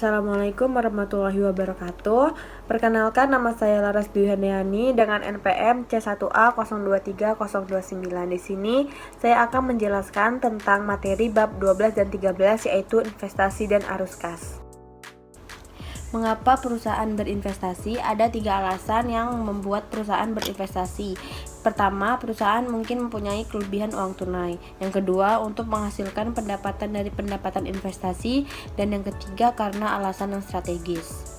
Assalamualaikum warahmatullahi wabarakatuh. Perkenalkan, nama saya Laras Dwi Handayani dengan NPM C1A023029. Di sini saya akan menjelaskan tentang materi bab 12 dan 13, yaitu investasi dan arus kas. Mengapa perusahaan berinvestasi? Ada 3 alasan yang membuat perusahaan berinvestasi. Pertama, perusahaan mungkin mempunyai kelebihan uang tunai. Yang kedua, untuk menghasilkan pendapatan dari pendapatan investasi. Dan yang ketiga, karena alasan yang strategis.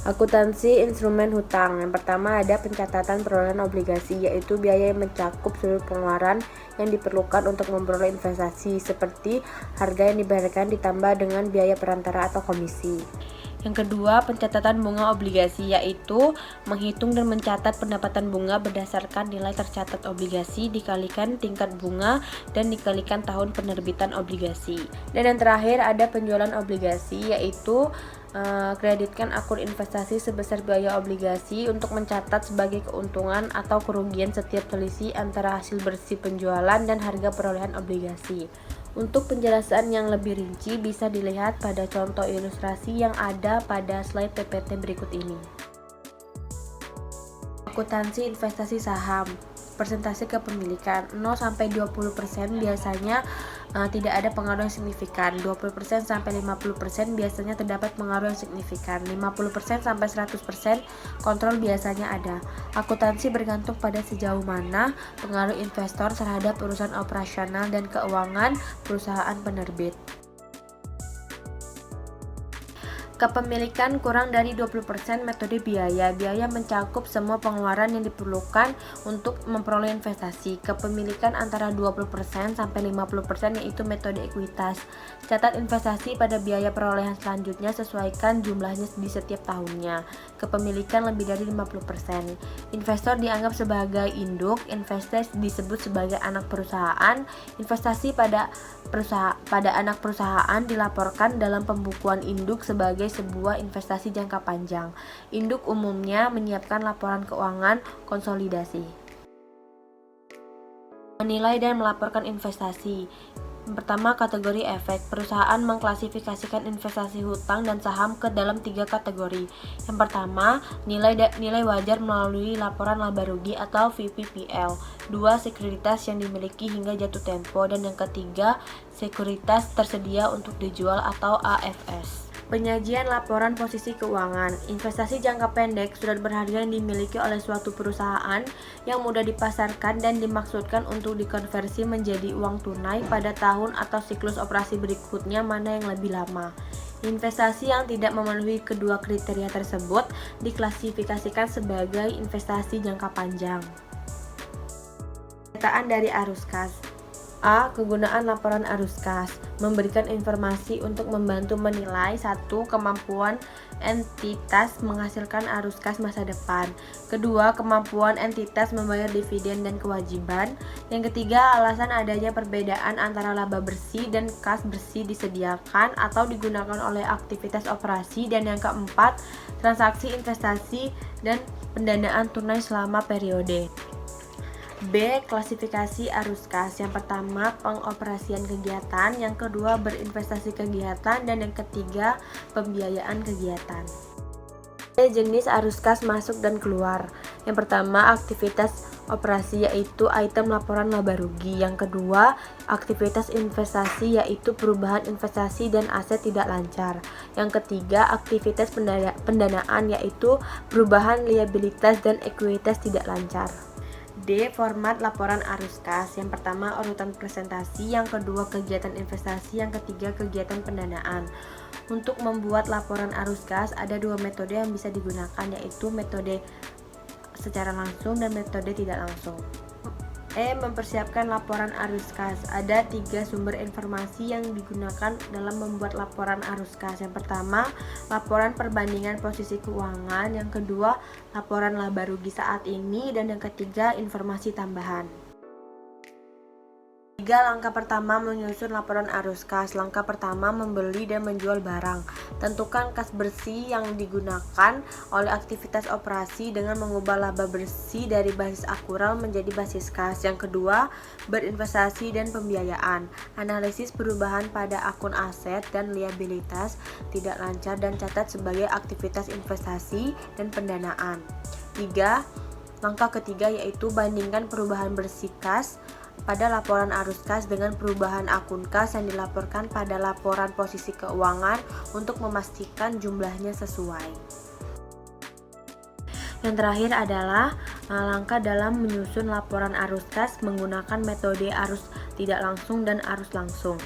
Akuntansi instrumen hutang. Yang pertama ada pencatatan perolehan obligasi, yaitu biaya yang mencakup seluruh pengeluaran yang diperlukan untuk memperoleh investasi, seperti harga yang dibayarkan ditambah dengan biaya perantara atau komisi. Yang kedua, pencatatan bunga obligasi, yaitu menghitung dan mencatat pendapatan bunga berdasarkan nilai tercatat obligasi dikalikan tingkat bunga dan dikalikan tahun penerbitan obligasi. Dan yang terakhir ada penjualan obligasi, yaitu kreditkan akun investasi sebesar biaya obligasi untuk mencatat sebagai keuntungan atau kerugian setiap selisih antara hasil bersih penjualan dan harga perolehan obligasi. Untuk penjelasan yang lebih rinci bisa dilihat pada contoh ilustrasi yang ada pada slide PPT berikut ini. Akuntansi investasi saham. Persentase kepemilikan 0-20% biasanya tidak ada pengaruh yang signifikan. 20%-50% biasanya terdapat pengaruh yang signifikan. 50%-100% kontrol biasanya ada. Akuntansi bergantung pada sejauh mana pengaruh investor terhadap urusan operasional dan keuangan perusahaan penerbit. Kepemilikan kurang dari 20% metode biaya. Biaya mencakup semua pengeluaran yang diperlukan untuk memperoleh investasi. Kepemilikan antara 20%-50% yaitu metode ekuitas. Catat investasi pada biaya perolehan selanjutnya, sesuaikan jumlahnya di setiap tahunnya. Kepemilikan lebih dari 50%. Investor dianggap sebagai induk, investor disebut sebagai anak perusahaan. Investasi pada anak perusahaan dilaporkan dalam pembukuan induk sebagai sebuah investasi jangka panjang. Induk umumnya menyiapkan laporan keuangan konsolidasi. Menilai dan melaporkan investasi. Pertama, kategori efek. Perusahaan mengklasifikasikan investasi hutang dan saham ke dalam 3 kategori. Yang pertama, nilai wajar melalui laporan laba rugi atau VPPL. 2, sekuritas yang dimiliki hingga jatuh tempo. Dan yang ketiga, sekuritas tersedia untuk dijual atau AFS. Penyajian laporan posisi keuangan. Investasi jangka pendek, surat berharga yang dimiliki oleh suatu perusahaan yang mudah dipasarkan dan dimaksudkan untuk dikonversi menjadi uang tunai pada tahun atau siklus operasi berikutnya, mana yang lebih lama. Investasi yang tidak memenuhi kedua kriteria tersebut diklasifikasikan sebagai investasi jangka panjang. Pemetaan dari arus kas. A. Kegunaan laporan arus kas. Memberikan informasi untuk membantu menilai 1. Kemampuan entitas menghasilkan arus kas masa depan. Kedua, kemampuan entitas membayar dividen dan kewajiban. Yang ketiga, alasan adanya perbedaan antara laba bersih dan kas bersih disediakan atau digunakan oleh aktivitas operasi. Dan yang keempat, transaksi investasi dan pendanaan tunai selama periode. B. Klasifikasi arus kas. Yang pertama, pengoperasian kegiatan. Yang kedua, berinvestasi kegiatan. Dan yang ketiga, pembiayaan kegiatan. B. Jenis arus kas masuk dan keluar. Yang pertama, aktivitas operasi, yaitu item laporan laba rugi. Yang kedua, aktivitas investasi, yaitu perubahan investasi dan aset tidak lancar. Yang ketiga, aktivitas pendanaan, yaitu perubahan liabilitas dan ekuitas tidak lancar. D. Format laporan arus kas. Yang pertama, urutan presentasi. Yang kedua, kegiatan investasi. Yang ketiga, kegiatan pendanaan. Untuk membuat laporan arus kas ada 2 metode yang bisa digunakan, yaitu metode secara langsung dan metode tidak langsung. E. Mempersiapkan laporan arus kas. Ada 3 sumber informasi yang digunakan dalam membuat laporan arus kas. Yang pertama, laporan perbandingan posisi keuangan. Yang kedua, laporan laba rugi saat ini. Dan yang ketiga, informasi tambahan. Langkah pertama menyusun laporan arus kas. Langkah pertama membeli dan menjual barang. Tentukan kas bersih yang digunakan oleh aktivitas operasi dengan mengubah laba bersih dari basis akural menjadi basis kas. Yang kedua, berinvestasi dan pembiayaan. Analisis perubahan pada akun aset dan liabilitas tidak lancar dan catat sebagai aktivitas investasi dan pendanaan. Langkah ketiga yaitu bandingkan perubahan bersih kas pada laporan arus kas dengan perubahan akun kas yang dilaporkan pada laporan posisi keuangan untuk memastikan jumlahnya sesuai. Yang terakhir adalah langkah dalam menyusun laporan arus kas menggunakan metode arus tidak langsung dan arus langsung.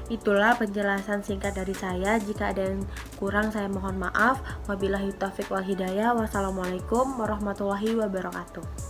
Itulah penjelasan singkat dari saya. Jika ada yang kurang saya mohon maaf. Wabillahi taufiq wal hidayah. Wassalamualaikum warahmatullahi wabarakatuh.